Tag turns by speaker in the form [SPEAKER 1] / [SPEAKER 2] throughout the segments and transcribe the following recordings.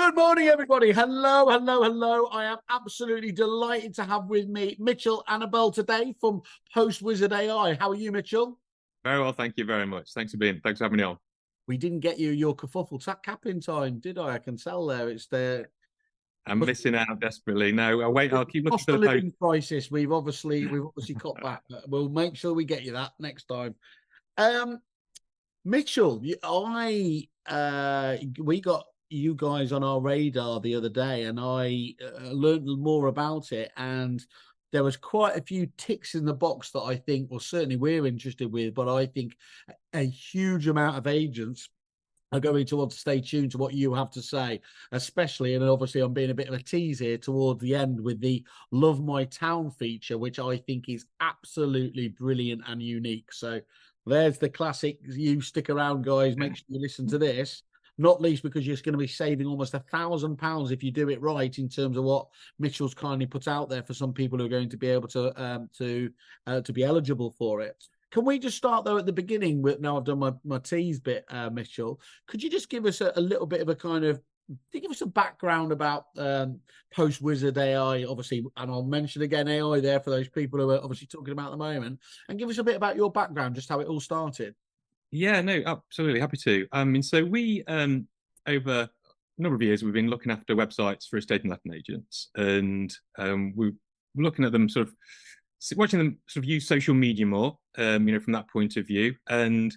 [SPEAKER 1] Good morning, everybody. Hello, hello, hello. I am absolutely delighted to have with me Mitchell Annabelle today from Post Wizard AI. How are you, Mitchell?
[SPEAKER 2] Very well, thank you very much. Thanks for having me on.
[SPEAKER 1] We didn't get you your kerfuffle cap in time, did I? I can tell there. It's there.
[SPEAKER 2] I'm missing out desperately. No, I'll keep looking
[SPEAKER 1] Cost
[SPEAKER 2] for
[SPEAKER 1] of
[SPEAKER 2] the post.
[SPEAKER 1] living crisis. We've obviously got that. We'll make sure we get you that next time. Mitchell, we got you guys on our radar the other day, and I learned more about it. And there was quite a few ticks in the box that I think, well, certainly we're interested with, but I think a huge amount of agents are going to want to stay tuned to what you have to say, especially, and obviously I'm being a bit of a tease here toward the end with the Love My Town feature, which I think is absolutely brilliant and unique. So there's the classic, you stick around, guys, make sure you listen to this, not least because you're going to be saving almost £1,000 if you do it right in terms of what Mitchell's kindly put out there for some people who are going to be able to be eligible for it. Can we just start, though, at the beginning? Now I've done my tease bit, Mitchell. Could you just give us a little bit of a kind of, give us a background about Post Wizard AI, obviously, and I'll mention again AI there for those people who are obviously talking about at the moment, and give us a bit about your background, just how it all started.
[SPEAKER 2] Yeah, no, absolutely happy to. So we over a number of years we've been looking after websites for estate and letting agents, and we're looking at them sort of watching them sort of use social media more, from that point of view, and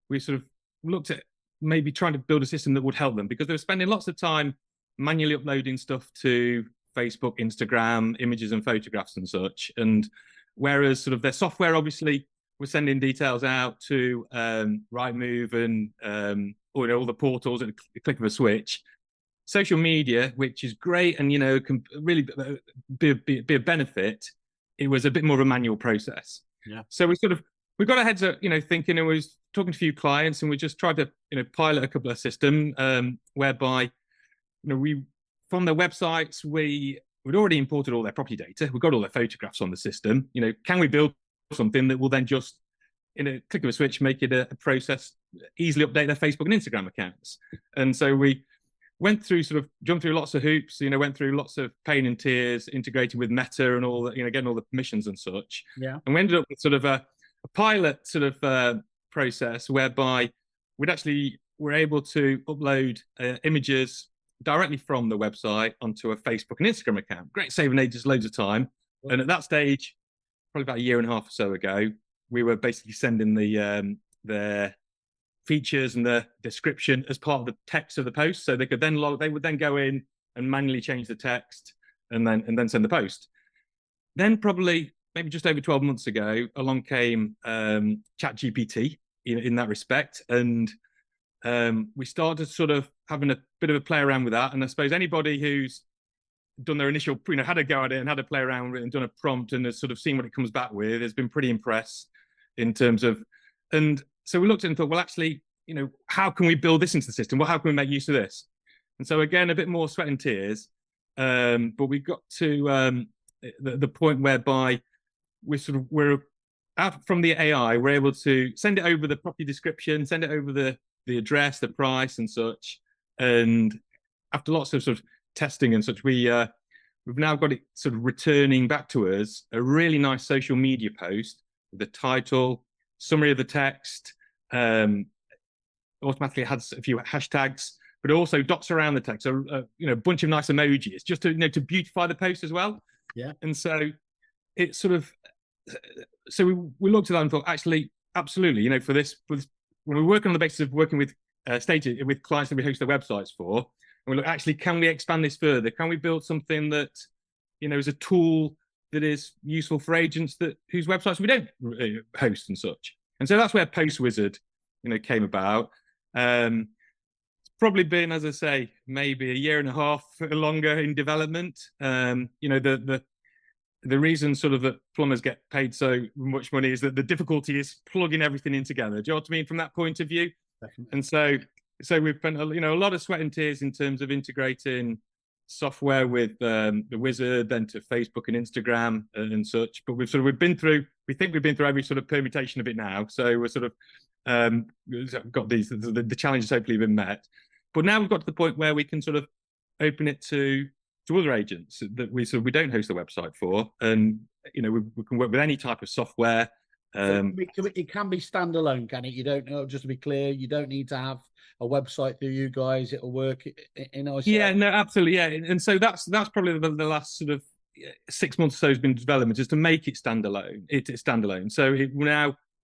[SPEAKER 2] we sort of looked at maybe trying to build a system that would help them because they were spending lots of time manually uploading stuff to Facebook, Instagram, images and photographs and such. And whereas sort of their software obviously was sending details out to Rightmove and all the portals at the click of a switch, social media, which is great and can really be a benefit, it was a bit more of a manual process.
[SPEAKER 1] Yeah.
[SPEAKER 2] So we got our heads up, thinking, and we was talking to a few clients, and we just tried to, pilot a couple of systems whereby, we from their websites we'd already imported all their property data, we got all their photographs on the system. Can we build something that will then just, in a click of a switch, make it a process, easily update their Facebook and Instagram accounts? And so we went through jumped through lots of hoops, went through lots of pain and tears, integrated with Meta and all that, getting all the permissions and such.
[SPEAKER 1] Yeah.
[SPEAKER 2] And we ended up with sort of a pilot process whereby we're able to upload images directly from the website onto a Facebook and Instagram account. Great, saving agents loads of time. Yeah. And at that stage, probably about a year and a half or so ago, we were basically sending the features and the description as part of the text of the post, so they would then go in and manually change the text and then send the post. Then probably maybe just over 12 months ago, along came ChatGPT in that respect, and we started sort of having a bit of a play around with that. And I suppose anybody who's done their initial, had a go at it and had a play around with it and done a prompt and has sort of seen what it comes back with, has been pretty impressed in terms of. And so we looked at it and thought, well, actually, how can we build this into the system? Well, how can we make use of this? And so again, a bit more sweat and tears, but we got to the point whereby we're out from the AI, we're able to send it over the property description, send it over the address, the price, and such. And after lots of sort of testing and such, we've now got it sort of returning back to us a really nice social media post with the title, summary of the text, automatically has a few hashtags, but also dots around the text, so a bunch of nice emojis just to beautify the post as well.
[SPEAKER 1] Yeah.
[SPEAKER 2] And so it sort of, so we looked at that and thought, actually, absolutely, for this when we're working on the basis of working with with clients that we host their websites for, and we look, actually, can we expand this further? Can we build something that is a tool that is useful for agents whose websites we don't host and such? And so that's where Post Wizard came about. It's probably been, as I say, maybe a year and a half longer in development. The reason sort of that plumbers get paid so much money is that the difficulty is plugging everything in together. Do you know what I mean from that point of view? Definitely. And so we've spent a lot of sweat and tears in terms of integrating software with the Wizard, then to Facebook and Instagram and such. But we think we've been through every sort of permutation of it now. So we're sort of got the challenges hopefully been met. But now we've got to the point where we can sort of open it to other agents that we don't host the website for, and we can work with any type of software.
[SPEAKER 1] It can be standalone, can it? You don't know, just to be clear, you don't need to have a website through you guys. It'll work in isolation.
[SPEAKER 2] Yeah, no, absolutely, yeah. And so that's probably the last sort of 6 months or so has been development, is to make it standalone. It's standalone. So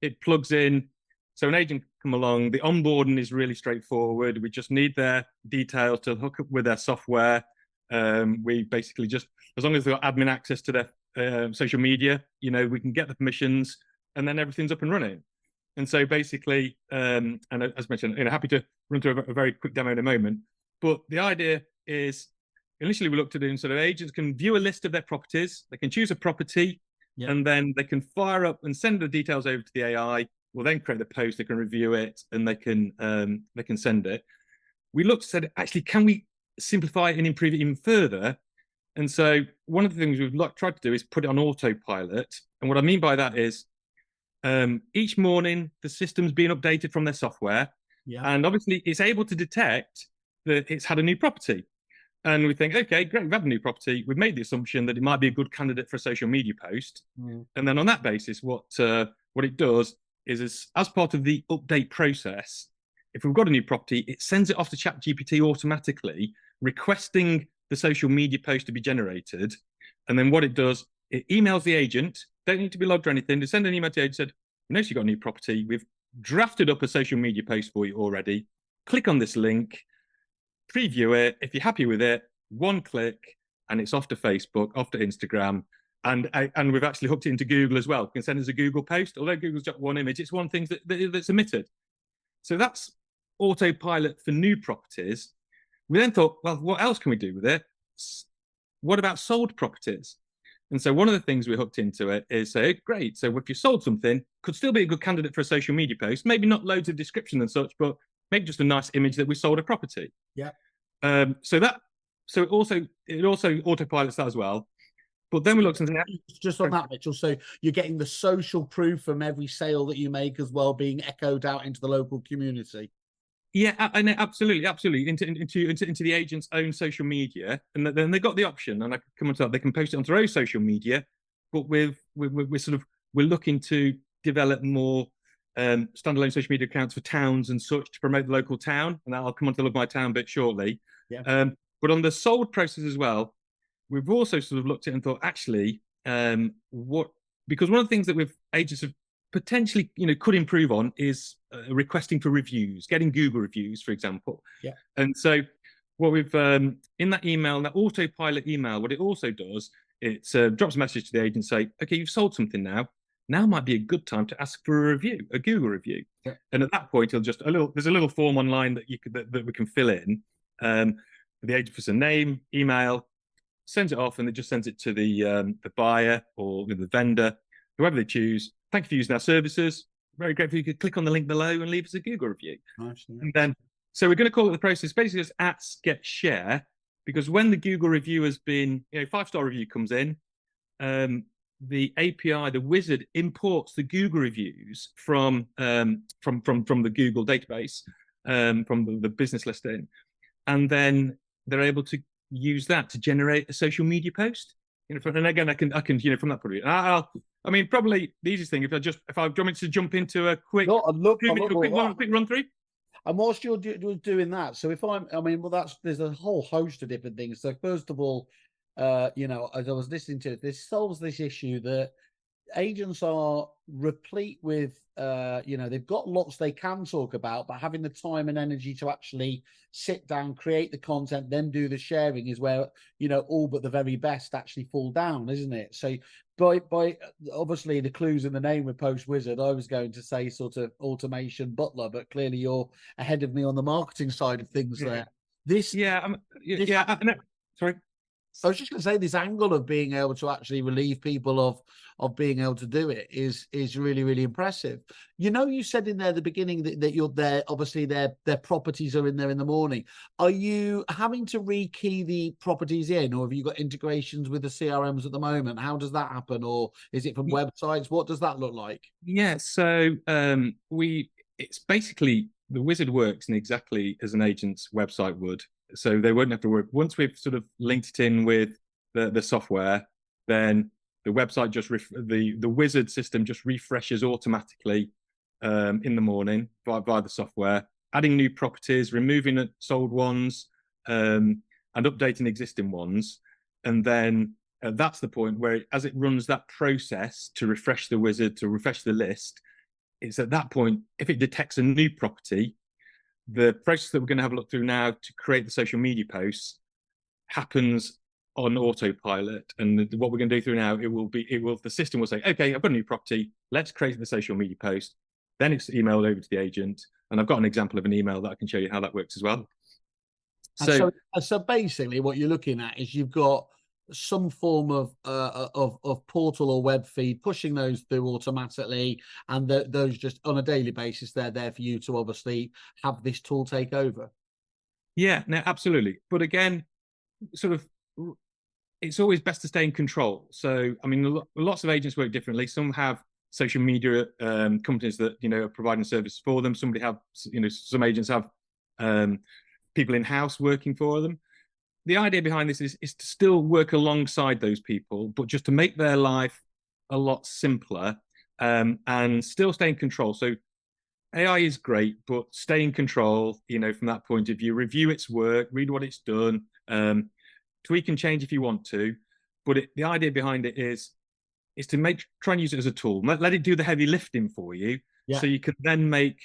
[SPEAKER 2] it plugs in. So an agent come along, the onboarding is really straightforward. We just need their details to hook up with their software. We basically just, as long as they've got admin access to their social media, we can get the permissions, and then everything's up and running. And so basically, and as mentioned, happy to run through a very quick demo in a moment. But the idea is, initially we looked at it, sort of agents can view a list of their properties. They can choose a property, and then they can fire up and send the details over to the AI. We'll then create the post. They can review it, and they can send it. We looked at, actually, can we simplify it and improve it even further? And so one of the things we've tried to do is put it on autopilot. And what I mean by that is, each morning the system's being updated from their software, and obviously it's able to detect that it's had a new property. And we think, okay, great, we've had a new property. We've made the assumption that it might be a good candidate for a social media post. And then on that basis, what it does is, as part of the update process, if we've got a new property, it sends it off to ChatGPT automatically, requesting the social media post to be generated. And then what it does, it emails the agent. Don't need to be logged or anything. To send an email to the agent, said, "We notice you've got a new property. We've drafted up a social media post for you already. Click on this link, preview it. If you're happy with it, one click, and it's off to Facebook, off to Instagram." And we've actually hooked it into Google as well. You can send us a Google post. Although Google's got one image, it's one thing that's emitted. So that's autopilot for new properties. We then thought, well, what else can we do with it? What about sold properties? And so one of the things we hooked into it is say, great, so if you sold something, could still be a good candidate for a social media post, maybe not loads of description and such, but maybe just a nice image that we sold a property. So it also autopilots that as well. But then we looked at
[SPEAKER 1] just on that, Mitchell. So you're getting the social proof from every sale that you make as well, being echoed out into the local community.
[SPEAKER 2] Yeah, and absolutely into the agent's own social media, and then they got the option, and I can come on to that. They can post it onto their own social media, but we're looking to develop more standalone social media accounts for towns and such to promote the local town, and I'll come on to Love My Town bit shortly. But on the sold process as well, we've also sort of looked at it and thought, actually, because one of the things that agents have potentially could improve on is requesting for reviews, getting Google reviews, for example. And so what we've in that email, that autopilot email, what it also does, it drops a message to the agent, say, okay, you've sold something now might be a good time to ask for a review, a Google review. And at that point, there's a little form online that we can fill in. The agent puts a name, email, sends it off, and it just sends it to the buyer or the vendor, whoever they choose. Thank you for using our services. Very grateful. You could click on the link below and leave us a Google review. And then, so we're going to call it the process basically as @get share, because when the Google review has been, 5-star review comes in, the API, the wizard imports the Google reviews from the Google database, from the business listing, and then they're able to use that to generate a social media post. And again, I can from that point of view, probably the easiest thing, if I want me to jump into a quick run through.
[SPEAKER 1] And whilst you're doing that, so there's a whole host of different things. So first of all, as I was listening to it, this solves this issue that agents are replete with, they've got lots they can talk about, but having the time and energy to actually sit down, create the content, then do the sharing is where, all but the very best actually fall down, isn't it? So by obviously the clues in the name with Post Wizard, I was going to say sort of automation butler, but clearly you're ahead of me on the marketing side of things there.
[SPEAKER 2] Sorry.
[SPEAKER 1] I was just going to say, this angle of being able to actually relieve people of being able to do it is really, really impressive. You said in there at the beginning that you're there, obviously their properties are in there in the morning. Are you having to rekey the properties in, or have you got integrations with the CRMs at the moment? How does that happen? Or is it from websites? What does that look like?
[SPEAKER 2] Yeah, so it's basically, the wizard works in exactly as an agent's website would. so they won't have to work. Once we've sort of linked it in with the software, then the website just the wizard system just refreshes automatically in the morning via the software, adding new properties, removing sold ones, and updating existing ones. And then that's the point where, as it runs that process to refresh the wizard, to refresh the list, it's at that point, if it detects a new property, the process that we're going to have a look through now to create the social media posts happens on autopilot. And what we're going to do through now, the system will say, okay, I've got a new property, let's create the social media post. Then it's emailed over to the agent. And I've got an example of an email that I can show you how that works as well.
[SPEAKER 1] So basically what you're looking at is you've got some form of portal or web feed pushing those through automatically, and those just on a daily basis, they're there for you to obviously have this tool take over.
[SPEAKER 2] Yeah, no, absolutely. But again, sort of, it's always best to stay in control. So, I mean, lots of agents work differently. Some have social media companies that, you know, are providing services for them. Some agents have people in-house working for them. The idea behind this is to still work alongside those people, but just to make their life a lot simpler, and still stay in control. So AI is great, but stay in control, you know, from that point of view. Review its work, read what it's done, tweak and change if you want to. But the idea behind it is to try and use it as a tool. Let it do the heavy lifting for you, so you can then make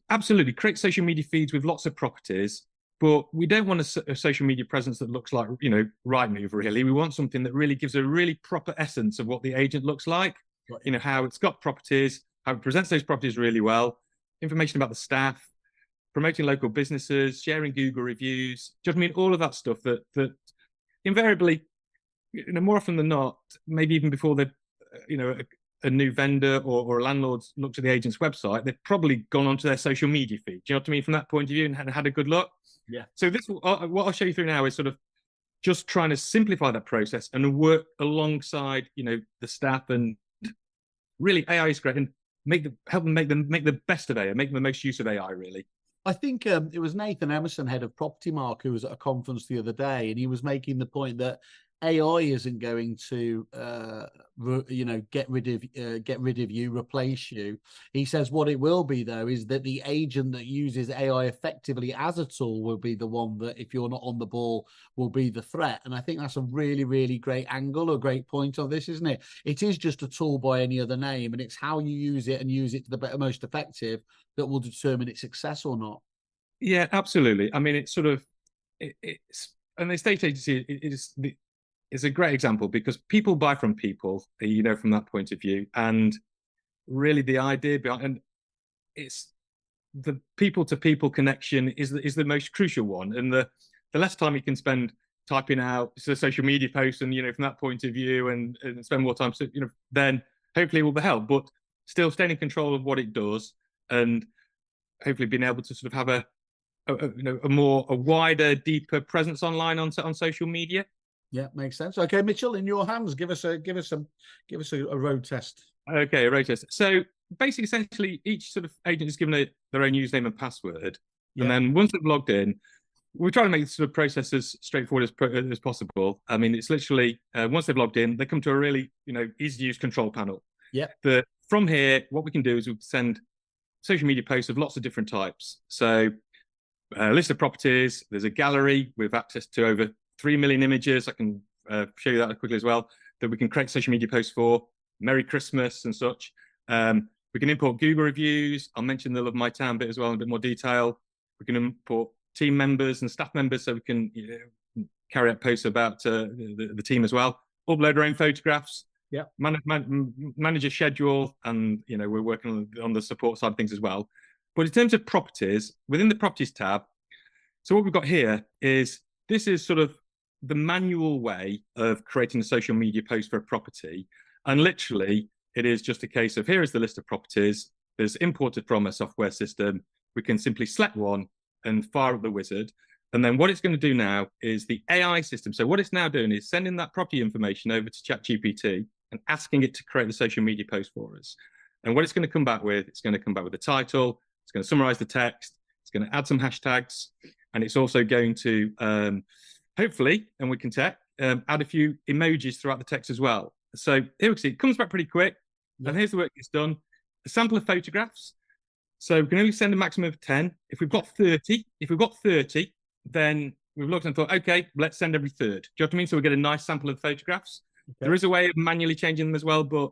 [SPEAKER 2] absolutely create social media feeds with lots of properties. But we don't want a social media presence that looks like, you know, Rightmove, really. We want something that really gives a really proper essence of what the agent looks like. Right. You know, how it's got properties, how it presents those properties really well, information about the staff, promoting local businesses, sharing Google reviews. Just, I mean, all of that stuff that invariably, you know, more often than not, maybe even before the, you know, a new vendor or a landlord looks at the agent's website, they've probably gone onto their social media feed. Do you know what I mean? From that point of view, and had a good look.
[SPEAKER 1] Yeah.
[SPEAKER 2] So what I'll show you through now is sort of just trying to simplify that process and work alongside, you know, the staff. And really, AI is great, and help them make the best of AI, make the most use of AI, really.
[SPEAKER 1] I think it was Nathan Emerson, head of Property Mark, who was at a conference the other day, and he was making the point that AI isn't going to, you know, get rid of you, replace you. He says what it will be, though, is that the agent that uses AI effectively as a tool will be the one that, if you're not on the ball, will be the threat. And I think that's a really, really great angle, a great point of this, isn't it? It is just a tool by any other name, and it's how you use it and use it to the most effective that will determine its success or not.
[SPEAKER 2] Yeah, absolutely. I mean, it's sort of it's an estate agency. It's a great example because people buy from people, you know, from that point of view. And really the idea behind, and it's the people to people connection is the most crucial one. And the less time you can spend typing out the social media posts and, you know, from that point of view, and spend more time, you know, then hopefully it will be help, but still staying in control of what it does, and hopefully being able to sort of have a wider, deeper presence online on social media.
[SPEAKER 1] Yeah, makes sense. Okay, Mitchell, in your hands, give us a road test.
[SPEAKER 2] Okay, a road test. So basically, essentially, each sort of agent is given their own username and password, and then once they've logged in, we try to make the sort of process as straightforward as possible. I mean, it's literally once they've logged in, they come to a really, you know, easy to use control panel.
[SPEAKER 1] Yeah.
[SPEAKER 2] But from here, what we can do is we send social media posts of lots of different types. So a list of properties. There's a gallery with access to over 3 million images. I can show you that quickly as well, that we can create social media posts for. Merry Christmas and such. We can import Google reviews. I'll mention the Love My Town bit as well in a bit more detail. We can import team members and staff members, so we can, you know, carry out posts about the team as well. Upload our own photographs.
[SPEAKER 1] Yeah.
[SPEAKER 2] Manage a schedule, and, you know, we're working on the support side of things as well. But in terms of properties, within the properties tab, so what we've got here is, this is sort of the manual way of creating a social media post for a property. And literally, it is just a case of, here is the list of properties. There's imported from a software system. We can simply select one and fire up the wizard. And then what it's going to do now is the AI system. So what it's now doing is sending that property information over to ChatGPT and asking it to create the social media post for us. And what it's going to come back with, it's going to come back with the title. It's going to summarize the text. It's It's going to add some hashtags, and it's also going to hopefully, and we can add a few emojis throughout the text as well. So here we see it comes back pretty quick. Yep. And here's the work it's done. A sample of photographs. So we can only send a maximum of 10. If we've got 30, then we've looked and thought, okay, let's send every third. Do you know what I mean? So we get a nice sample of the photographs. Okay. There is a way of manually changing them as well, but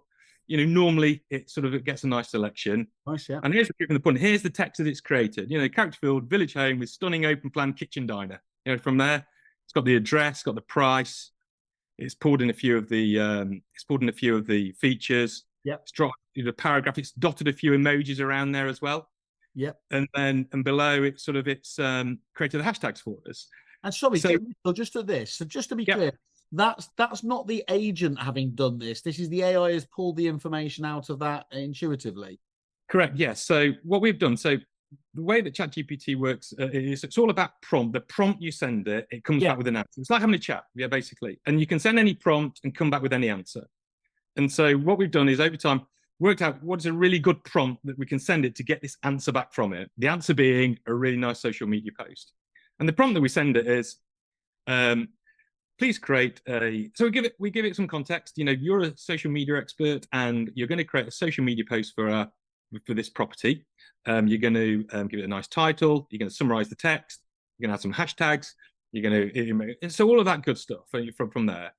[SPEAKER 2] normally it gets a nice selection.
[SPEAKER 1] Nice, yeah.
[SPEAKER 2] And here's the proof in the pudding. Here's the text that it's created. Character filled village home with stunning open plan kitchen diner. From there, it's got the address, got the price. It's pulled in a few of the features.
[SPEAKER 1] Yep.
[SPEAKER 2] It's dropped the paragraph. It's dotted a few emojis around there as well.
[SPEAKER 1] Yep.
[SPEAKER 2] And below it's created the hashtags for us.
[SPEAKER 1] And sorry, so just to this, so just to be clear, that's not the agent having done this. This is the AI has pulled the information out of that intuitively.
[SPEAKER 2] Correct. Yes. So what we've done, so the way that ChatGPT works is it's all about prompt. The prompt you send it comes back with an answer. It's like having a chat, basically. And you can send any prompt and come back with any answer. And so what we've done is over time worked out what is a really good prompt that we can send it to get this answer back from it. The answer being a really nice social media post. And the prompt that we send it is, please create a. So we give it some context. You're a social media expert, and you're going to create a social media post for this property. You're going to give it a nice title. You're going to summarize the text. You're going to add some hashtags. You're going to so all of that good stuff from there,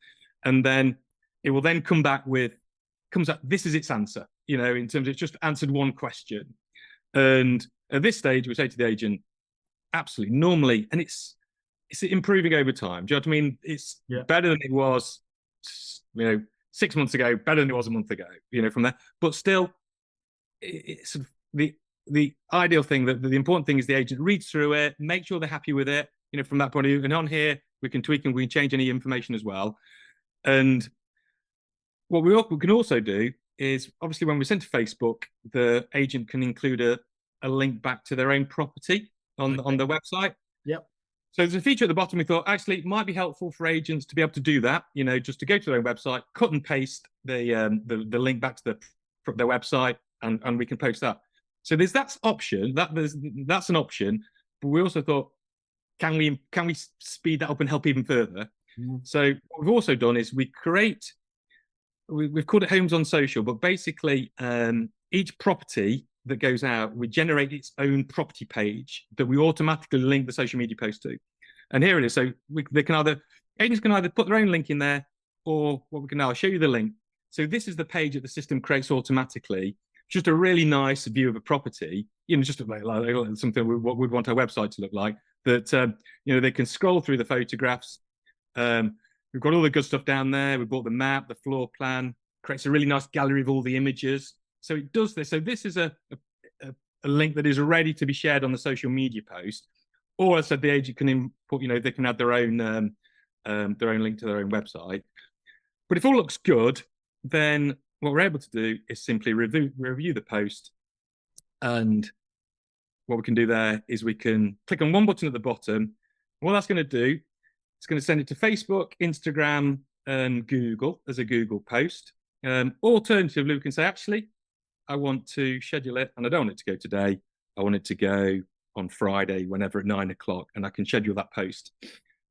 [SPEAKER 2] and then it will then comes up. This is its answer. In terms of it's just answered one question, and at this stage we say to the agent, absolutely normally, and it's improving over time. Do you know what I mean? It's better than it was, 6 months ago, better than it was a month ago, from there. But still, it's the ideal thing, that the important thing is the agent reads through it, make sure they're happy with it, from that point of view. And on here, we can tweak and we can change any information as well. And what we can also do is, obviously, when we send to Facebook, the agent can include a link back to their own property on the website.
[SPEAKER 1] Yep.
[SPEAKER 2] So there's a feature at the bottom. We thought actually it might be helpful for agents to be able to do that. Just to go to their own website, cut and paste the link back to their website, and we can post that. So there's that option. That's an option. But we also thought, can we speed that up and help even further? Mm. So what we've also done is we've called it Homes on Social, but basically each property that goes out, we generate its own property page that we automatically link the social media post to. And here it is. So agents can either put their own link in there, or I'll show you the link. So this is the page that the system creates automatically. Just a really nice view of a property, just like something what we'd want our website to look like. That they can scroll through the photographs. We've got all the good stuff down there. We bought the map, the floor plan, creates a really nice gallery of all the images. So it does this. So this is a link that is ready to be shared on the social media post. Or, as I said, the agent can input, they can add their own link to their own website. But if all looks good, then what we're able to do is simply review the post. And what we can do there is we can click on one button at the bottom. What that's going to do, it's going to send it to Facebook, Instagram, and Google as a Google post. Alternatively, we can say, actually, I want to schedule it, and I don't want it to go today. I want it to go on Friday, whenever at 9 o'clock, and I can schedule that post.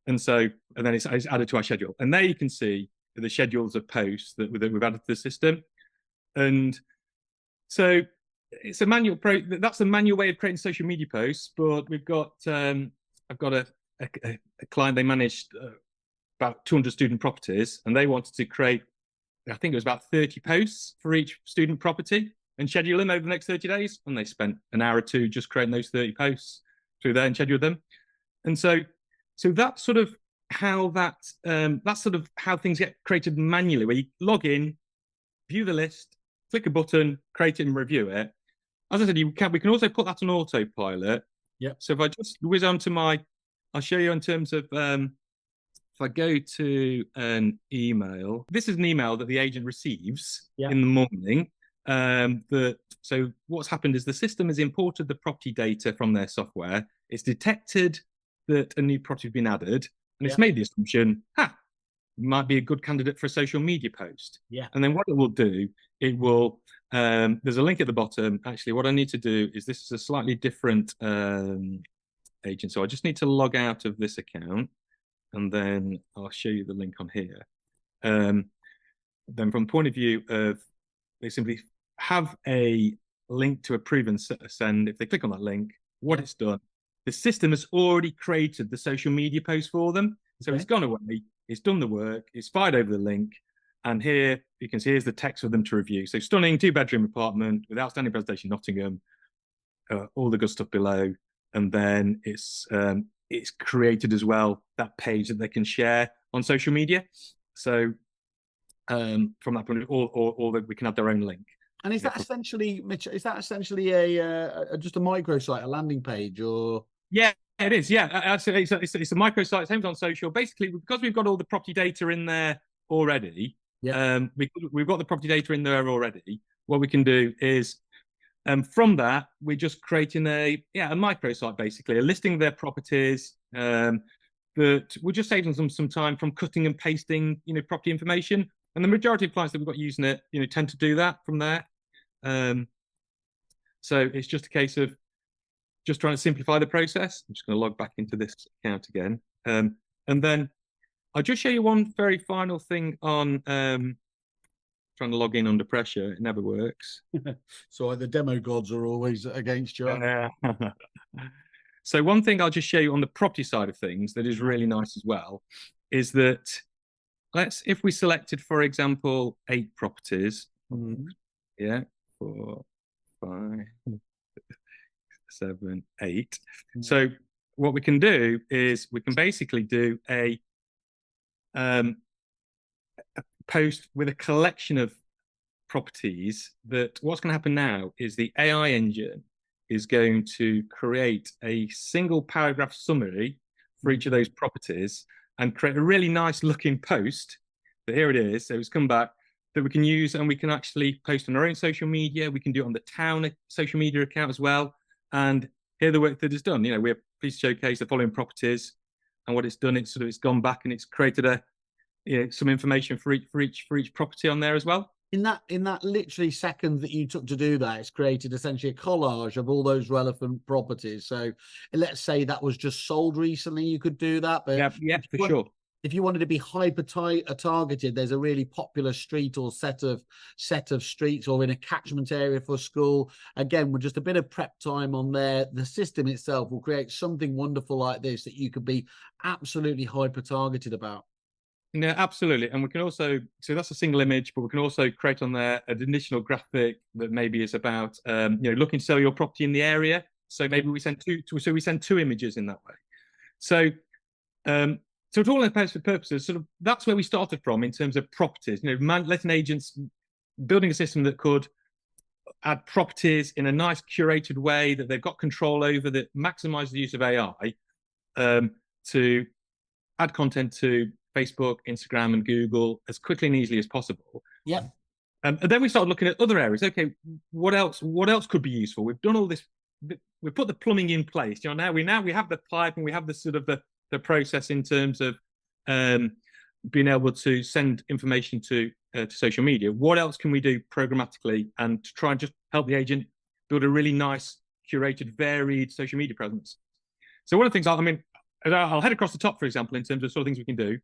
[SPEAKER 2] And then it's added to our schedule. And there you can see the schedules of posts that we've added to the system. And so it's a manual that's a manual way of creating social media posts. But we've got I've got a client. They managed about 200 student properties, and they wanted to create, I think it was about 30 posts for each student property and schedule them over the next 30 days. And they spent an hour or two just creating those 30 posts through there and scheduled them. And so that's sort of how that's sort of how things get created manually, where you log in, view the list, click a button, create it and review it. As I said, we can also put that on autopilot.
[SPEAKER 1] Yeah.
[SPEAKER 2] So if I just whiz onto I'll show you in terms of if I go to an email, this is an email that the agent receives in the morning. So what's happened is the system has imported the property data from their software. It's detected that a new property has been added, and it's made the assumption, might be a good candidate for a social media post.
[SPEAKER 1] Yeah.
[SPEAKER 2] And then what it will do, it will There's a link at the bottom. Actually, what I need to do is, this is a slightly different agent. So I just need to log out of this account, and then I'll show you the link on here. Then from the point of view of, they simply have a link to approve and send. If they click on that link, what it's done, the system has already created the social media post for them. So it's gone away, it's done the work, it's fired over the link. And here you can see, here's the text for them to review. So stunning 2-bedroom apartment with outstanding presentation, Nottingham, all the good stuff below. And then it's created as well that page that they can share on social media. So from that point, or that we can have their own link.
[SPEAKER 1] And is that essentially, Mitch? Is that essentially a just a microsite, a landing page, or?
[SPEAKER 2] Yeah, it is. Yeah, it's a microsite. Same on social. Basically, because we've got all the property data in there already. Yeah. We've got the property data in there already. What we can do is, from that, we're just creating a microsite, basically a listing of their properties. That will just save them some time from cutting and pasting, property information. And the majority of clients that we've got using it, tend to do that from there. So it's just a case of just trying to simplify the process. I'm just going to log back into this account again. And then I'll just show you one very final thing on trying to log in under pressure. It never works.
[SPEAKER 1] So the demo gods are always against you.
[SPEAKER 2] So one thing I'll just show you on the property side of things that is really nice as well is that if we selected, for example, 8 properties, 4, 5, 7, 8. So what we can do is we can basically do a post with a collection of properties. That what's going to happen now is the AI engine is going to create a single paragraph summary for each of those properties and create a really nice looking post. But here it is. So it's come back that we can use, and we can actually post on our own social media. We can do it on the town social media account as well. And here the work that is done. We're pleased to showcase the following properties, and what it's done, it's gone back and it's created some information for each property on there as well.
[SPEAKER 1] In that literally second that you took to do that, it's created essentially a collage of all those relevant properties. So let's say that was just sold recently, you could do that. But
[SPEAKER 2] yeah, for sure.
[SPEAKER 1] If you wanted to be hyper targeted, there's a really popular street or set of streets, or in a catchment area for school. Again, with just a bit of prep time on there, the system itself will create something wonderful like this that you could be absolutely hyper targeted about.
[SPEAKER 2] Yeah, absolutely. And we can also, so that's a single image, but we can also create on there an additional graphic that maybe is about, looking to sell your property in the area. So maybe we send 2 images in that way. So, so to all intents and purposes, that's where we started from in terms of properties. Letting agents, building a system that could add properties in a nice curated way that they've got control over, that maximize the use of AI to add content to Facebook, Instagram, and Google as quickly and easily as possible.
[SPEAKER 1] Yeah.
[SPEAKER 2] And then we started looking at other areas. Okay, what else could be useful? We've done all this. We've put the plumbing in place. Now we have the pipe, and we have the process in terms of being able to send information to social media. What else can we do programmatically, and to try and just help the agent build a really nice, curated, varied social media presence? So one of the things, I'll head across the top, for example, in terms of sort of things we can do.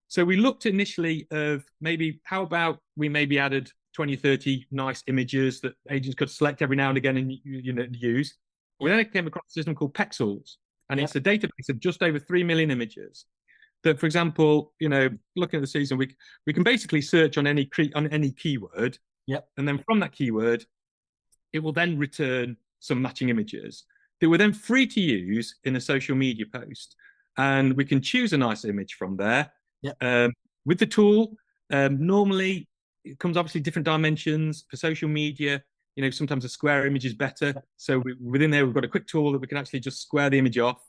[SPEAKER 2] So we looked initially of maybe, how about we maybe added 20, 30 nice images that agents could select every now and again and use. We then came across a system called Pexels, and it's a database of just over 3 million images. That, for example, looking at the season, we can basically search on any keyword. Yep. And then from that keyword, it will then return some matching images that were then free to use in a social media post. And we can choose a nice image from there. Yep. With the tool, normally it comes obviously different dimensions for social media. Sometimes a square image is better. So within there, we've got a quick tool that we can actually just square the image off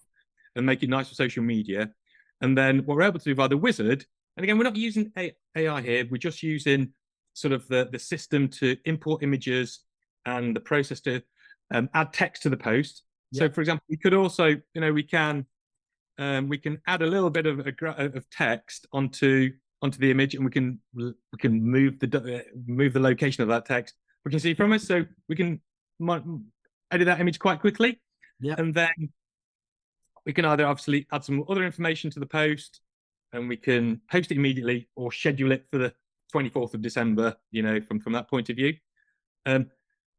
[SPEAKER 2] and make it nice for social media. And then what we're able to do via the wizard, and again, we're not using AI here, we're just using sort of the system to import images and the process to add text to the post. Yep. So, for example, we could also, we can add a little bit of text onto the image, and we can move the location of that text we can see from us. So we can edit that image quite quickly.
[SPEAKER 1] Yeah.
[SPEAKER 2] And then we can either obviously add some other information to the post, and we can post it immediately or schedule it for the 24th of December, from that point of view. And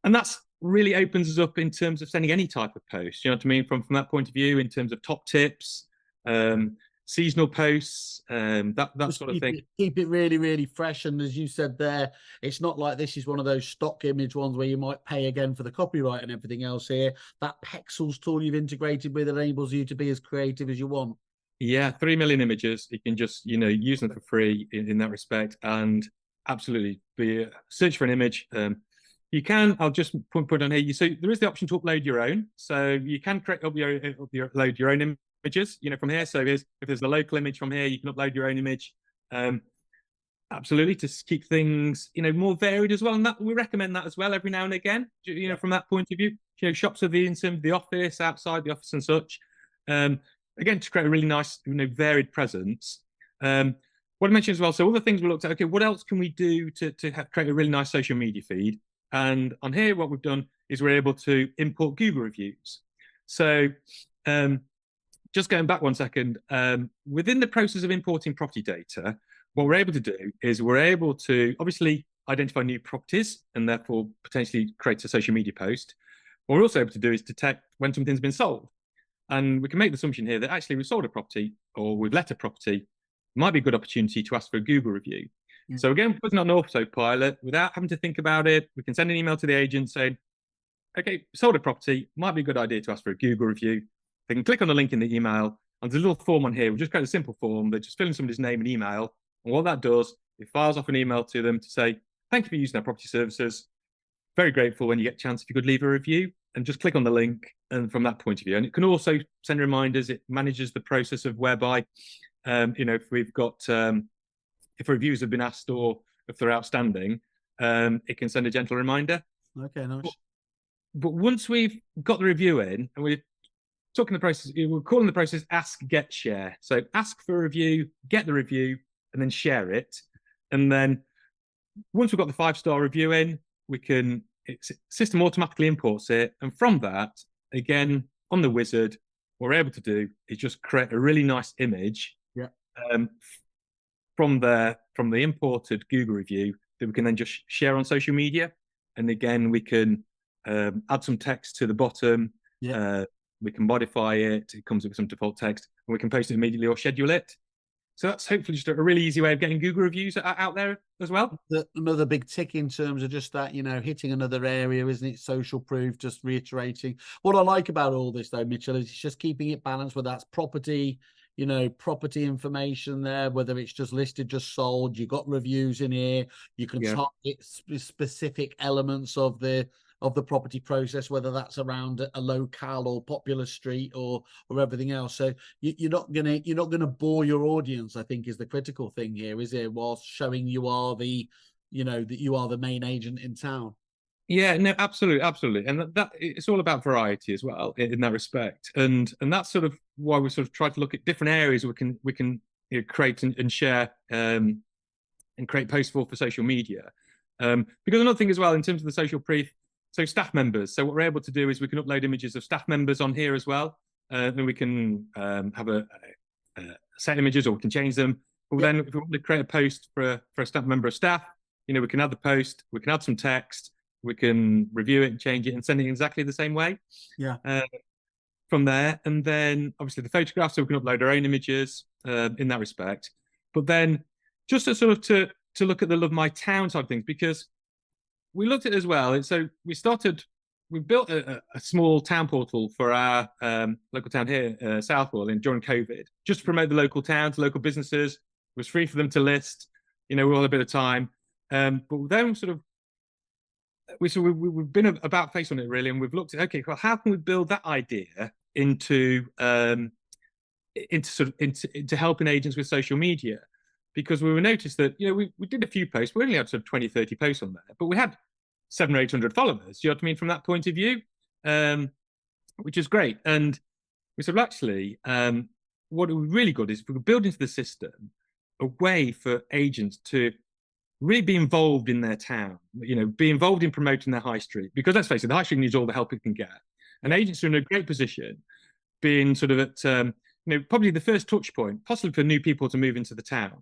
[SPEAKER 2] that's really opens us up in terms of sending any type of post, you know what I mean? From that point of view, in terms of top tips, seasonal posts, that sort of thing.
[SPEAKER 1] Keep it really, really fresh. And as you said there, it's not like this is one of those stock image ones where you might pay again for the copyright and everything else here. That Pexels tool you've integrated with enables you to be as creative as you want.
[SPEAKER 2] Yeah, 3 million images. You can just, use them for free in that respect, and absolutely search for an image. You can, I'll just put on here. So there is the option to upload your own. So you can upload your own images, from here. So if there's the local image from here, you can upload your own image. Absolutely, to keep things, more varied as well. And that we recommend that as well every now and again, from that point of view. Shots of the office, outside the office and such. Again, to create a really nice, varied presence. What I mentioned as well, so all the things we looked at, okay, what else can we do to create a really nice social media feed? And on here, what we've done is we're able to import Google reviews. So just going back 1 second, within the process of importing property data, what we're able to do is we're able to obviously identify new properties and therefore potentially create a social media post. What we're also able to do is detect when something's been sold. And we can make the assumption here that actually we've sold a property or we've let a property. It might be a good opportunity to ask for a Google review. Mm. So again, putting on an autopilot without having to think about it, we can send an email to the agent saying, okay, sold a property, might be a good idea to ask for a Google review. They can click on the link in the email, and there's a little form on here. We'll just create a simple form. They just fill in somebody's name and email. And what that does, it files off an email to them to say, thank you for using our property services. Very grateful when you get a chance if you could leave a review, and just click on the link. And from that point of view, and it can also send reminders. It manages the process of whereby, if we've got, if reviews have been asked or if they're outstanding, it can send a gentle reminder.
[SPEAKER 1] Okay, nice.
[SPEAKER 2] But once we've got the review in and we're talking the process, we're calling the process ask, get, share. So ask for a review, get the review, and then share it. And then once we've got the 5-star review in, system automatically imports it. And from that, again, on the wizard, what we're able to do is just create a really nice image from the imported Google review that we can then just share on social media. And again, we can add some text to the bottom. We can modify it. It comes with some default text, and we can post it immediately or schedule it. So that's hopefully just a really easy way of getting Google reviews out there as well.
[SPEAKER 1] Another big tick in terms of just that, hitting another area, isn't it? Social proof, just reiterating. What I like about all this, though, Mitchell, is just keeping it balanced, whether that's property, property information there, whether it's just listed, just sold. You've got reviews in here. You can target specific elements of the property process, whether that's around a locale or popular street or everything else. So you're not gonna bore your audience, I think, is the critical thing here, is it? Whilst showing you are that you are the main agent in town.
[SPEAKER 2] Yeah, no, absolutely, and that it's all about variety as well in that respect, and that's sort of why we sort of try to look at different areas we can create and share and create posts for social media, because another thing as well in terms of the social brief. So staff members. So what we're able to do is we can upload images of staff members on here as well. And we can have a set images, or we can change them. But then if we want to create a post for a staff member of staff, we can add the post, we can add some text, we can review it and change it and send it in exactly the same way. From there. And then obviously the photographs, so we can upload our own images in that respect. But then just to sort of to look at the Love My Town side of things, because we looked at it as well. And so we built a small town portal for our local town here, Southwell, during COVID, just to promote the local town to local businesses. It was free for them to list, we all had a bit of time. But then we've been about face on it really, and we've looked at, okay, well, how can we build that idea into helping agents with social media? Because we noticed that, we did a few posts. We only had sort of 20, 30 posts on there, but we had 700 or 800 followers. You know what I mean? From that point of view, which is great. And we said, well, actually, what would be really good is if we could build into the system a way for agents to really be involved in their town, be involved in promoting their high street. Because let's face it, the high street needs all the help it can get. And agents are in a great position, being sort of at, probably the first touch point, possibly for new people to move into the town.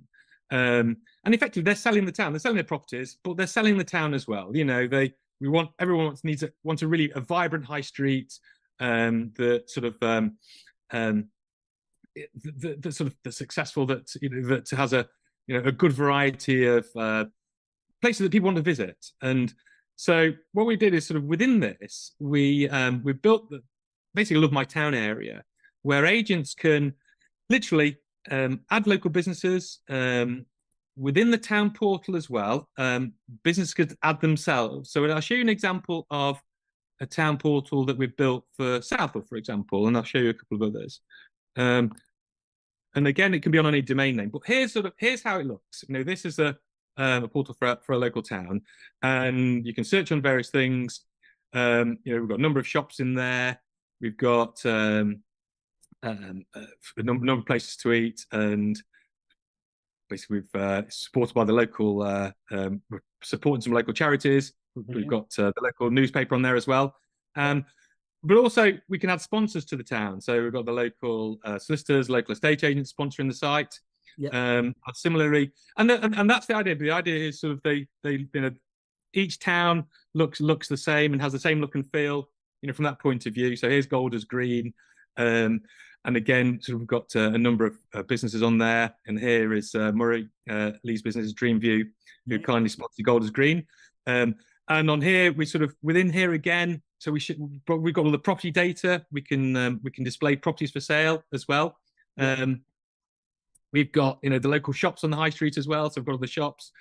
[SPEAKER 2] And effectively, they're selling the town. They're selling their properties, but they're selling the town as well. Everyone wants a vibrant high street that sort of the successful, that has a good variety of places that people want to visit. And so what we did is sort of within this, we built basically Love My Town area, where agents can literally add local businesses within the town portal as well. Businesses could add themselves. So I'll show you an example of a town portal that we've built for Southall, for example, and I'll show you a couple of others. And again, it can be on any domain name, but here's how it looks. This is a portal for a local town, and you can search on various things. We've got a number of shops in there. We've got a number of places to eat, and basically we've supported by the local, we're supporting some local charities. We've got the local newspaper on there as well. But also we can add sponsors to the town. So we've got the local solicitors, local estate agents sponsoring the site. Similarly, and that's the idea. The idea is sort of each town looks the same and has the same look and feel, from that point of view. So here's Golders Green, and again, sort of we've got a number of businesses on there. And here is Murray Lee's business, Dreamview, who kindly sponsored Golders Green. And on here, we sort of within here again. So we've got all the property data. We can display properties for sale as well. We've got the local shops on the high street as well. So we've got all the shops,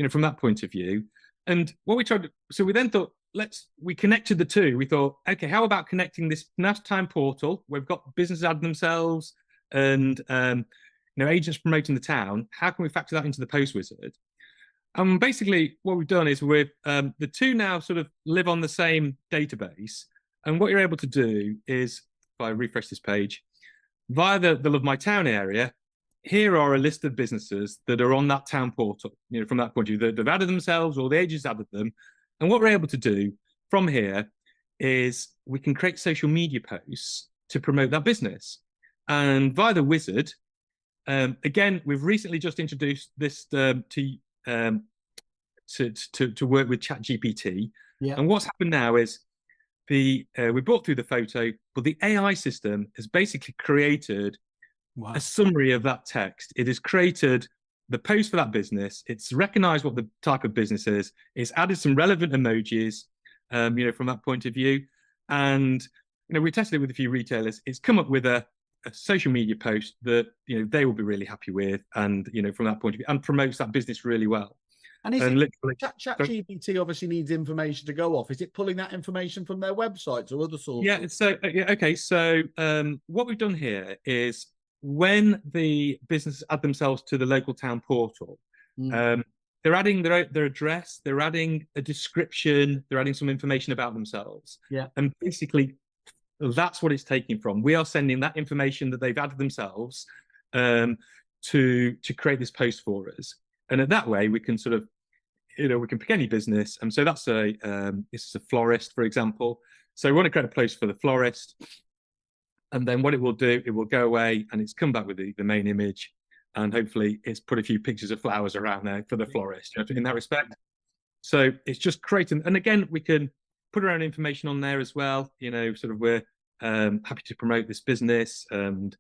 [SPEAKER 2] from that point of view. And what we tried to, so we then thought, we connected the two. We thought, okay, how about connecting this time portal? We've got businesses add themselves and agents promoting the town. How can we factor that into the post wizard? And basically, what we've done is the two now sort of live on the same database. And what you're able to do is, if I refresh this page, via the Love My Town area, here are a list of businesses that are on that town portal. From that point of view, they've added themselves or the agents added them. And what we're able to do from here is we can create social media posts to promote that business. And via the wizard, again, we've recently just introduced this to work with ChatGPT. And what's happened now is we brought through the photo, but the AI system has basically created a summary of that text. It has created the post for that business. It's recognized what the type of business is. It's added some relevant emojis, from that point of view. And we tested it with a few retailers. It's come up with a social media post that they will be really happy with, and from that point of view, and promotes that business really well.
[SPEAKER 1] And ChatGPT obviously needs information to go off. Is it pulling that information from their websites or other sources?
[SPEAKER 2] Okay. So what we've done here is when the businesses add themselves to the local town portal, they're adding their address, they're adding a description, they're adding some information about themselves. And basically, that's what it's taking from. We are sending that information that they've added themselves to create this post for us. And in that way, we can sort of, we can pick any business. And so that's this is a florist, for example. So we want to create a post for the florist. And then what it will do, it will go away and it's come back with the main image. And hopefully it's put a few pictures of flowers around there for the florist, in that respect. So it's just creating, and again, we can put our own information on there as well. Sort of we're happy to promote this business and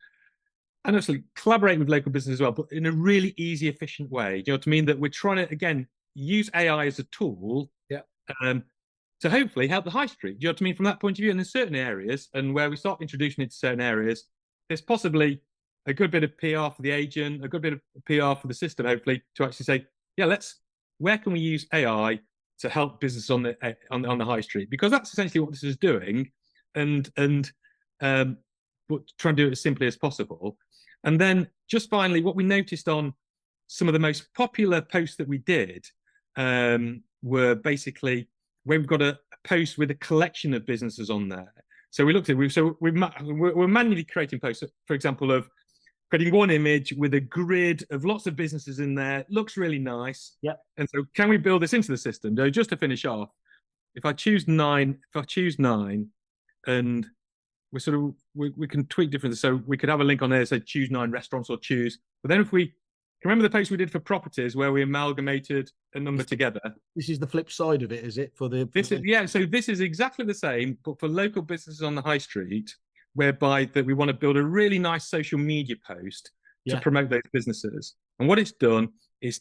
[SPEAKER 2] actually collaborate with local business as well, but in a really easy, efficient way. Do you know what I mean? That we're trying to, again, use AI as a tool to hopefully help the high street. Do you know what I mean? From that point of view, and in certain areas, and where we start introducing it to certain areas, there's possibly a good bit of PR for the agent, a good bit of PR for the system, hopefully, to actually say, where can we use AI to help business on the high street? Because that's essentially what this is doing, and but try and do it as simply as possible. And then just finally, what we noticed on some of the most popular posts that we did were basically where we've got a post with a collection of businesses on there. So we looked at we're manually creating posts, for example, of creating one image with a grid of lots of businesses in there. Looks really nice.
[SPEAKER 1] Yeah.
[SPEAKER 2] And so can we build this into the system? So just to finish off, if I choose nine, and we can tweak different. So we could have a link on there, say choose 9 restaurants or choose. But then if we remember the post we did for properties where we amalgamated a number together.
[SPEAKER 1] This is the flip side of it, is it?
[SPEAKER 2] So this is exactly the same, but for local businesses on the high street, whereby that we want to build a really nice social media post to promote those businesses. And what it's done is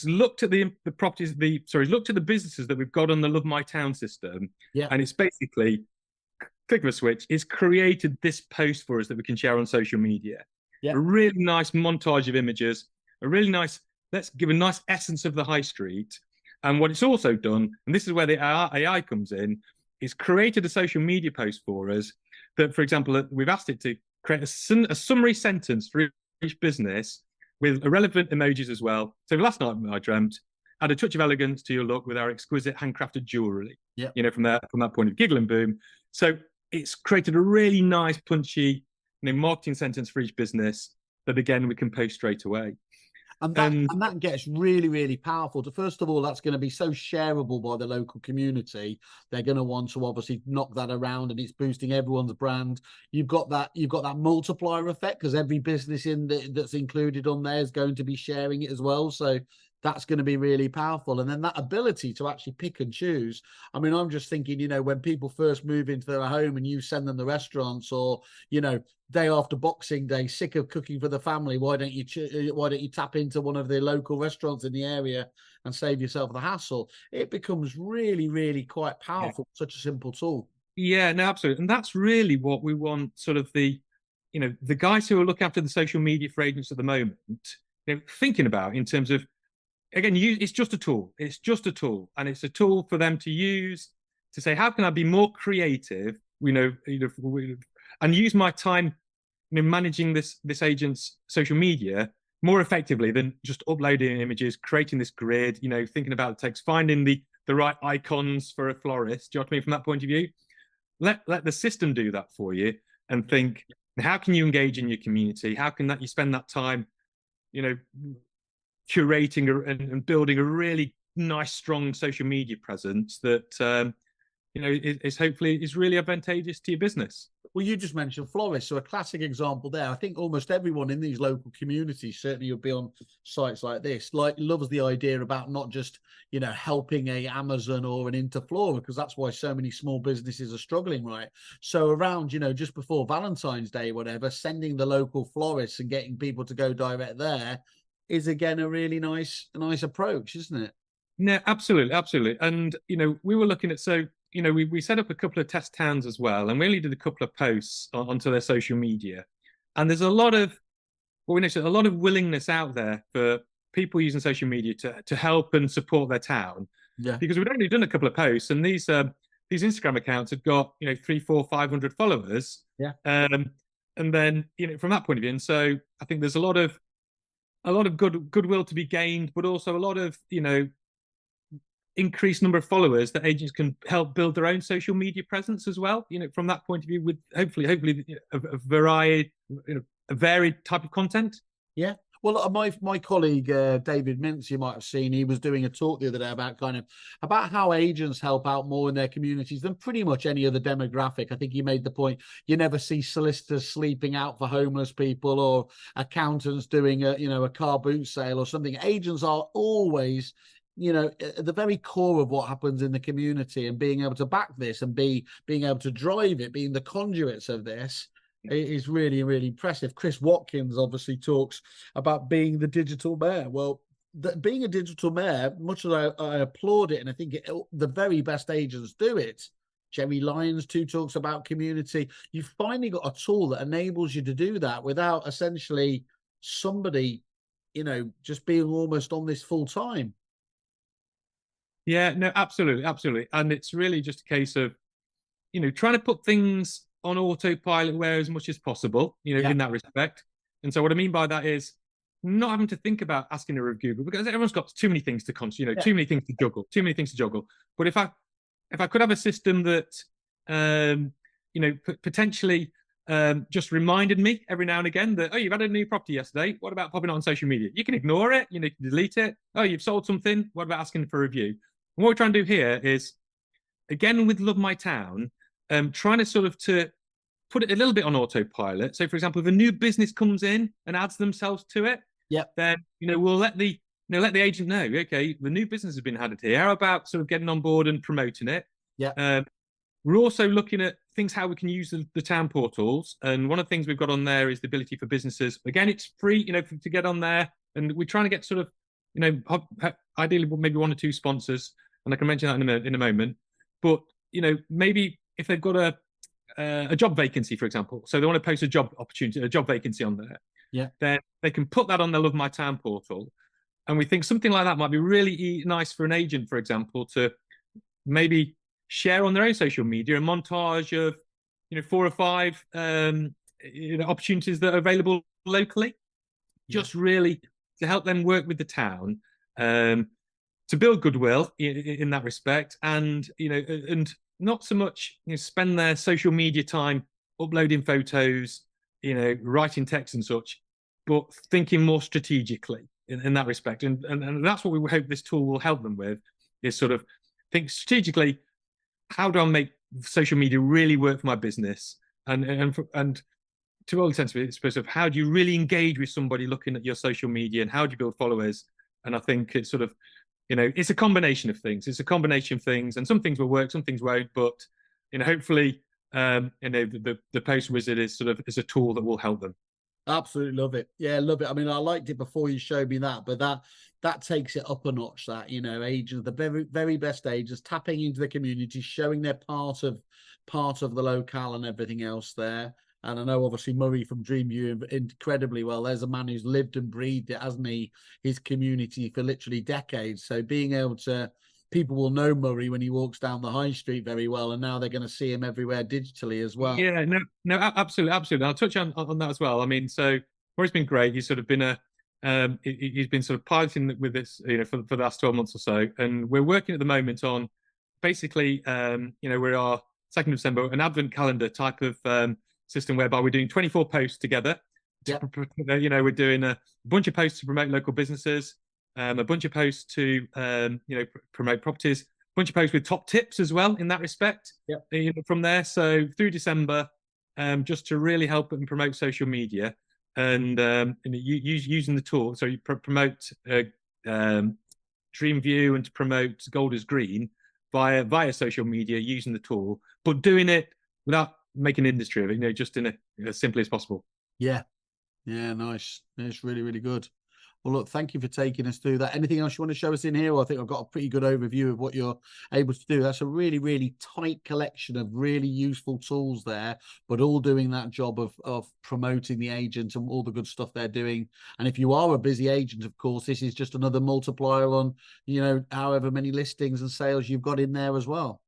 [SPEAKER 2] looked at the properties, looked at the businesses that we've got on the Love My Town system.
[SPEAKER 1] Yeah.
[SPEAKER 2] And it's basically click of a switch, it's created this post for us that we can share on social media. Yeah. A really nice montage of images, let's give a nice essence of the high street. And what it's also done, and this is where the AI comes in, is created a social media post for us that, for example, we've asked it to create a summary sentence for each business with irrelevant emojis as well. So last night I dreamt, add a touch of elegance to your look with our exquisite handcrafted jewelry. Yeah. From that point of giggle and boom. So it's created a really nice, punchy, marketing sentence for each business that, again, we can post straight away.
[SPEAKER 1] And that gets really, really powerful. First of all, that's going to be so shareable by the local community. They're going to want to obviously knock that around, and it's boosting everyone's brand. You've got that multiplier effect because every business that's included on there is going to be sharing it as well. So that's going to be really powerful. And then that ability to actually pick and choose. I mean, I'm just thinking, when people first move into their home and you send them the restaurants, or, day after Boxing Day, sick of cooking for the family, why don't you tap into one of the local restaurants in the area and save yourself the hassle? It becomes really, really quite powerful. Yeah. Such a simple tool.
[SPEAKER 2] Yeah, no, absolutely. And that's really what we want, sort of the guys who are looking after the social media for agents at the moment, thinking about in terms of, again, it's just a tool. It's just a tool, and it's a tool for them to use to say, how can I be more creative? And use my time, managing this agent's social media more effectively than just uploading images, creating this grid. Thinking about the text, finding the right icons for a florist. Do you know what I mean? From that point of view, let the system do that for you, and think, how can you engage in your community? How can you spend that time, curating and building a really nice, strong social media presence that is hopefully really advantageous to your business.
[SPEAKER 1] Well, you just mentioned florists, so a classic example there. I think almost everyone in these local communities, certainly you'll be on sites like this, loves the idea about not just helping a Amazon or an Interflora, because that's why so many small businesses are struggling, right? So around just before Valentine's Day, whatever, sending the local florists and getting people to go direct there is, again, a really nice approach, isn't it?
[SPEAKER 2] No, absolutely. And we were looking at, we set up a couple of test towns as well, and we only did a couple of posts onto their social media. And there's a lot of willingness out there for people using social media to help and support their town. Yeah. Because we'd only done a couple of posts, and these Instagram accounts had got 300, 400, 500 followers. Yeah. And then from that point of view, and so I think there's a lot of goodwill to be gained, but also a lot of increased number of followers that agents can help build their own social media presence as well. From that point of view, with hopefully a varied type of content.
[SPEAKER 1] Yeah. Well, my colleague David Mintz, you might have seen, he was doing a talk the other day about how agents help out more in their communities than pretty much any other demographic. I think he made the point, you never see solicitors sleeping out for homeless people, or accountants doing a car boot sale or something. Agents are always at the very core of what happens in the community, and being able to back this and being able to drive it, being the conduits of this, is really, really impressive. Chris Watkins obviously talks about being the digital mayor. Well, being a digital mayor, much as I applaud it, and I think the very best agents do it. Jerry Lyons too talks about community. You've finally got a tool that enables you to do that without essentially somebody, just being almost on this full time.
[SPEAKER 2] Yeah, no, absolutely. And it's really just a case of, trying to put things on autopilot where as much as possible, in that respect. And so what I mean by that is not having to think about asking a review, because everyone's got too many things to too many things to juggle. But if I could have a system that, potentially just reminded me every now and again that, oh, you've had a new property yesterday. What about popping it on social media? You can ignore it, you know, you can delete it. Oh, you've sold something. What about asking for a review? And what we're trying to do here is, again, with Love My Town, trying to sort of to put it a little bit on autopilot. So, for example, if a new business comes in and adds themselves to it,
[SPEAKER 1] Yep.
[SPEAKER 2] then we'll let the let the agent know. Okay, the new business has been added here. How about sort of getting on board and promoting it?
[SPEAKER 1] Yeah.
[SPEAKER 2] We're also looking at things how we can use the town portals, and one of the things we've got on there is the ability for businesses. Again, it's free, to get on there, and we're trying to get sort of, ideally maybe one or two sponsors, and I can mention that in a moment. But maybe if they've got a job vacancy, for example, so they want to post a job opportunity, a job vacancy on there,
[SPEAKER 1] Yeah.
[SPEAKER 2] then they can put that on their Love My Town portal, and we think something like that might be really nice for an agent, for example, to maybe share on their own social media a montage of 4 or 5 opportunities that are available locally, just really to help them work with the town, to build goodwill in that respect, and and not so much spend their social media time uploading photos, writing text and such, but thinking more strategically in that respect, and that's what we hope this tool will help them with, is sort of think strategically. How do I make social media really work for my business? And to all intents and purposes, of how do you really engage with somebody looking at your social media, and how do you build followers? And I think it's sort of, it's a combination of things. It's a combination of things, and some things will work, some things won't. But hopefully, the Post Wizard is a tool that will help them.
[SPEAKER 1] Absolutely love it. Yeah, love it. I mean, I liked it before you showed me that, but that takes it up a notch. That agents, the very very best agents, tapping into the community, showing they're part of the locale and everything else there. And I know obviously Murray from Dreamview incredibly well. There's a man who's lived and breathed it, hasn't he? His community for literally decades. So being able to, people will know Murray when he walks down the high street very well, and now they're going to see him everywhere digitally as well.
[SPEAKER 2] Yeah, no, absolutely, absolutely. I'll touch on that as well. I mean, so Murray's been great. He's sort of been he's been sort of piloting with this, for the last 12 months or so, and we're working at the moment on basically, we're our 2nd of December, an advent calendar type of system whereby we're doing 24 posts together.
[SPEAKER 1] Yeah.
[SPEAKER 2] We're doing a bunch of posts to promote local businesses, a bunch of posts to promote properties, a bunch of posts with top tips as well in that respect.
[SPEAKER 1] Yeah.
[SPEAKER 2] From there, so through December, just to really help and promote social media, and using the tool. So you promote Dreamview and to promote Gold is Green via social media using the tool, but doing it without making an industry of it. Just in as simply as possible.
[SPEAKER 1] Yeah. Yeah, nice. It's really, really good. Well, look, thank you for taking us through that. Anything else you want to show us in here? Well, I think I've got a pretty good overview of what you're able to do. That's a really, really tight collection of really useful tools there, but all doing that job of promoting the agent and all the good stuff they're doing. And if you are a busy agent, of course, this is just another multiplier on, however many listings and sales you've got in there as well.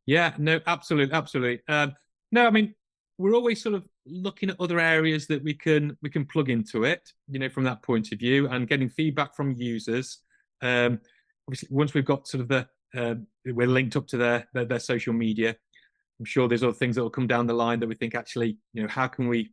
[SPEAKER 2] Yeah, no, absolutely, absolutely. No, I mean, we're always sort of looking at other areas that we can plug into it, from that point of view, and getting feedback from users. Obviously, once we've got sort of we're linked up to their social media, I'm sure there's other things that will come down the line that we think actually, how can we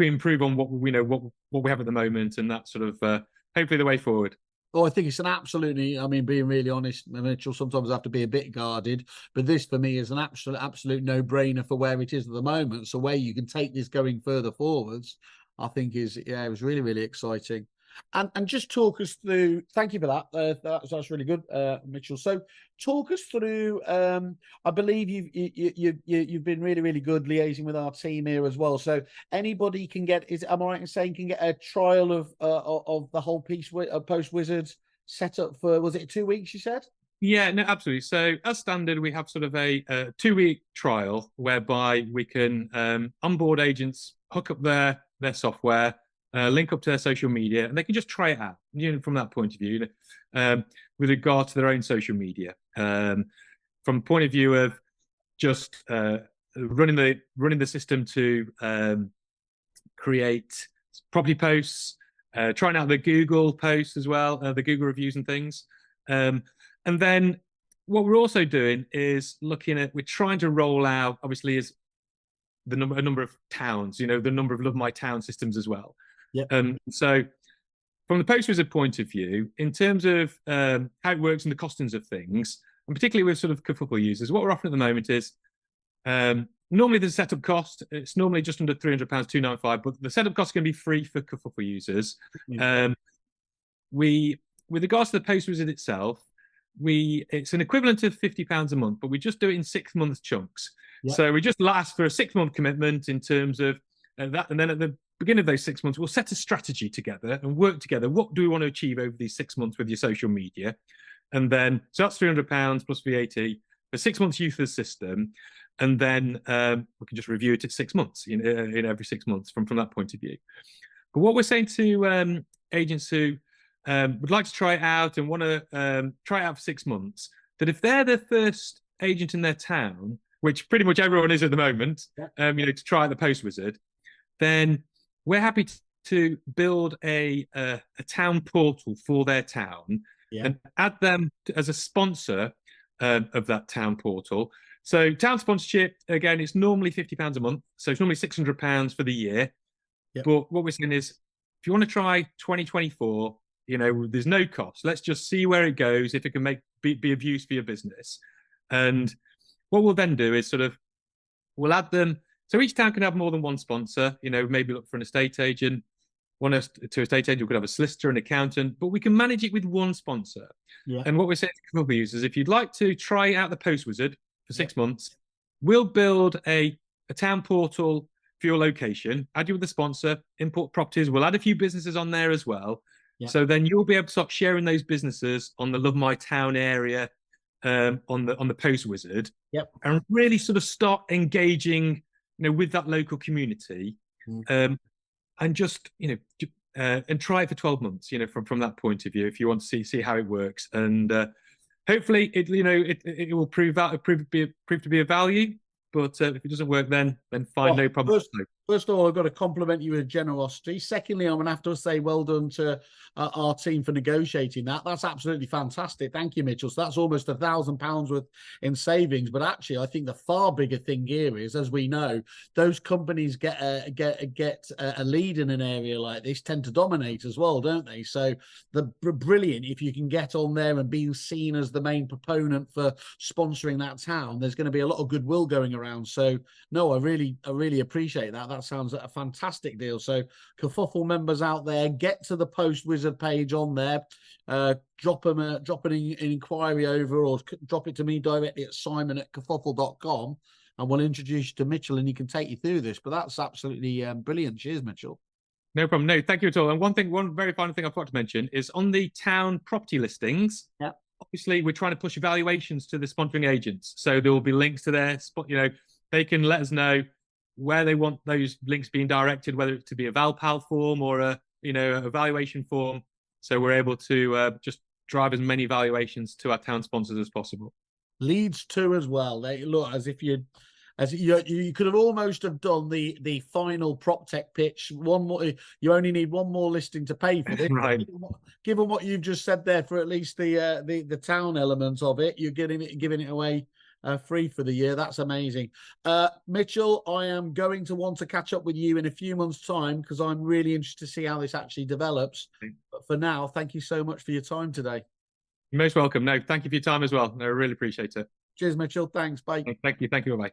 [SPEAKER 2] improve on what we what we have at the moment, and that sort of hopefully the way forward.
[SPEAKER 1] Oh, I think it's an absolutely, I mean, being really honest, Mitchell, sometimes I have to be a bit guarded, but this for me is an absolute no-brainer for where it is at the moment. So where you can take this going further forwards, I think it was really, really exciting. And just talk us through, thank you for that. That's really good, Mitchell. So talk us through, I believe you've been really, really good liaising with our team here as well. So anybody can get, am I right in saying can get a trial of the whole piece of Post Wizards set up for, was it 2 weeks you said?
[SPEAKER 2] Yeah, no, absolutely. So as standard, we have sort of a 2-week trial whereby we can onboard agents, hook up their software, link up to their social media, and they can just try it out, from that point of view, with regard to their own social media. From the point of view of just running the system to create property posts, trying out the Google posts as well, the Google reviews and things. And then what we're also doing is we're trying to roll out, obviously, as a number of towns, the number of Love My Town systems as well.
[SPEAKER 1] Yeah.
[SPEAKER 2] So from the Post Wizard point of view, in terms of how it works and the costings of things, and particularly with sort of Kerfuffle users, what we're offering at the moment is normally there's a setup cost. It's normally just under £300, £295, but the setup cost can be free for Kerfuffle users. With regards to the Post Wizard itself, it's an equivalent of £50 a month, but we just do it in 6 month chunks. Yep. So we just last for a 6 month commitment in terms of that, and then at the beginning of those 6 months, we'll set a strategy together and work together. What do we want to achieve over these 6 months with your social media? And then, so that's £300 plus VAT for 6 months use of the system. And then we can just review it at 6 months, in every 6 months from that point of view. But what we're saying to agents who would like to try it out and want to try it out for 6 months, that if they're the first agent in their town, which pretty much everyone is at the moment, to try out the Post Wizard, then we're happy to build a town portal for their town and add them as a sponsor of that town portal. So town sponsorship, again, it's normally £50 a month. So it's normally £600 for the year. Yep. But what we're saying is, if you want to try 2024, there's no cost. Let's just see where it goes, if it can be of use for your business. And what we'll then do is we'll add them. So each town can have more than one sponsor, maybe look for an estate agent. To estate agent, we could have a solicitor, an accountant, but we can manage it with one sponsor. Yeah. And what we're saying to Kerfuffle users, if you'd like to try out the Post Wizard for 6 months, we'll build a town portal for your location, add you with a sponsor, import properties. We'll add a few businesses on there as well. Yeah. So then you'll be able to start sharing those businesses on the Love My Town area, on the Post Wizard, and really start engaging, with that local community, and just and try it for 12 months, from that point of view, if you want to see how it works, and hopefully it will prove to be a value. But if it doesn't work, then fine, no problem.
[SPEAKER 1] First of all, I've got to compliment you with generosity. Secondly, I'm going to have to say well done to our team for negotiating that. That's absolutely fantastic. Thank you, Mitchell. So that's almost £1,000 worth in savings. But actually, I think the far bigger thing here is, as we know, those companies get a lead in an area like this tend to dominate as well, don't they? So the brilliant, if you can get on there and being seen as the main proponent for sponsoring that town, there's going to be a lot of goodwill going around. So no, I really appreciate that. That sounds like a fantastic deal. So Kerfuffle members out there, get to the Post Wizard page on there, drop an inquiry over, or drop it to me directly at simon@kerfuffle.com, and we'll introduce you to Mitchell and he can take you through this. But that's absolutely brilliant. Cheers, Mitchell.
[SPEAKER 2] No problem. No, thank you at all. And one very final thing I forgot to mention is on the town property listings. Yeah. Obviously, we're trying to push evaluations to the sponsoring agents. So there will be links to their spot. They can let us know where they want those links being directed, whether it's to be a Valpal form or a evaluation form. So we're able to just drive as many valuations to our town sponsors as possible.
[SPEAKER 1] Leads too as well. They look as if you could have almost have done the final prop tech pitch. One more, you only need one more listing to pay for this.
[SPEAKER 2] Right.
[SPEAKER 1] Given what you've just said there, for at least the town element of it, you're giving it away free for the year. That's amazing. Mitchell, I am going to want to catch up with you in a few months' time because I'm really interested to see how this actually develops. But for now, thank you so much for your time today.
[SPEAKER 2] You're most welcome. No, thank you for your time as well. No, I really appreciate it.
[SPEAKER 1] Cheers, Mitchell. Thanks. Bye.
[SPEAKER 2] Thank you. Bye-bye.